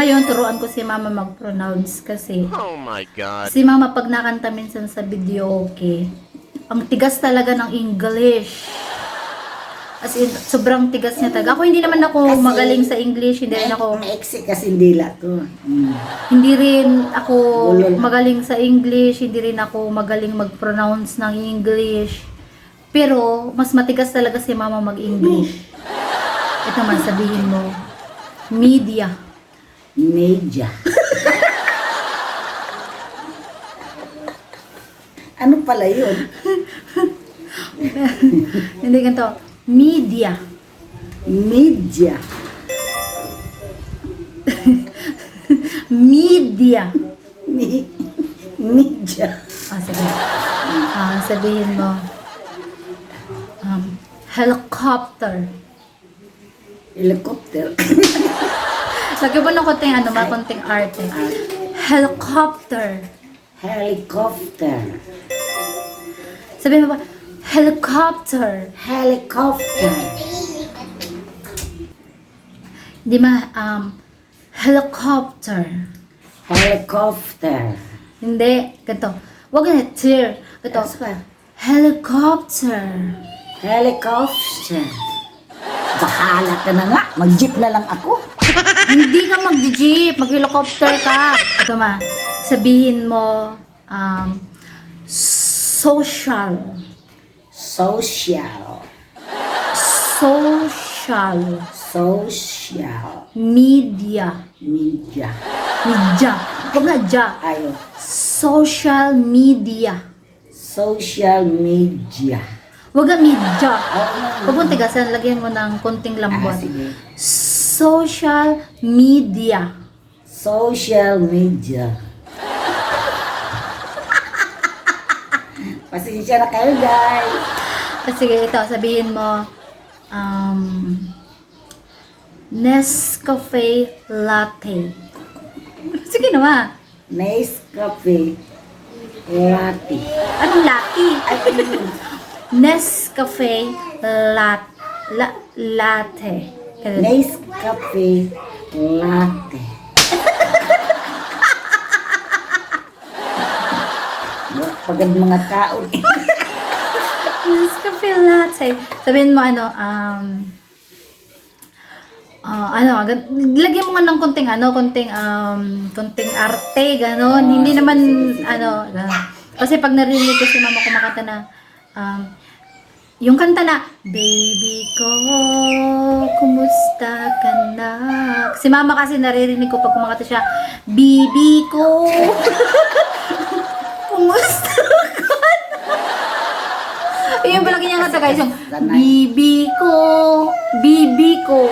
Ngayon, turuan ko si mama mag-pronounce kasi Oh my God. si mama pag nakanta minsan sa video, okay, ang tigas talaga ng English. As in, sobrang tigas niya talaga. Ako hindi naman ako Kasi, magaling sa English, hindi rin ako, Maiksi kasi dila ko. hindi rin ako Bulol. magaling sa English, hindi rin ako magaling mag-pronounce ng English. Pero, mas matigas talaga si mama mag-English. Ito man, sabihin mo, media. Media. Ano pala yun? Hindi ganito, media. Media. Media. Media. Sige. Sabihin mo, helicopter. Helicopter. Lagyan mo ng konting konting arte. Helicopter. Helicopter. Sabihin mo ba, helicopter. Helicopter. Di ba, helicopter. Helicopter. Hindi, ganito. Huwag na, tear. Ganito, helicopter. Helicopter. Bahala ka na nga. Mag-jeep na lang ako. Hindi ka mag-jeep, mag-helicopter ka. Ito ma, sabihin mo, social. Social. Social. Social. Media. Media. Media. Huwag na, ja. Ayo. Social media. Social media. Huwag na, media. Oo. Huwag mong tigasan, lagyan mo ng konting lambot. Sige. Social media. Social media. Pasensya na kayo, guys. Sige, ito, sabihin mo, Nescafe latte. Sige naman. Nescafe latte. Anong latte? Ay, ano yun? Nescafe latte. Nescafe latte. Pagod mga tao. Nescafe latte. Sabihin mo lagyan mo nga ng konting arte, ganon. Hindi naman, ganon. Kasi pag narinig ko si mama kumakanta na, yung kanta na, baby ko, kumusta ka na? Si mama kasi naririnig ko pag kumakanta siya, baby ko, kumusta ka na? Ayun palagi niya kanta guys, yung, baby ko.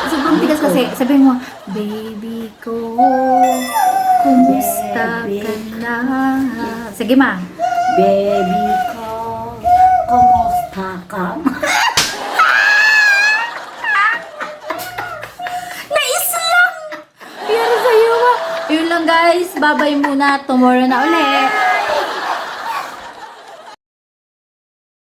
Sobrang tigas kasi, sabihin mo, baby ko, kumusta ka na? Sige ma. Baby ko, kumusta ka? Nais lang! Pero sa'yo ma. Yun lang guys, babay muna. Tomorrow na ulit.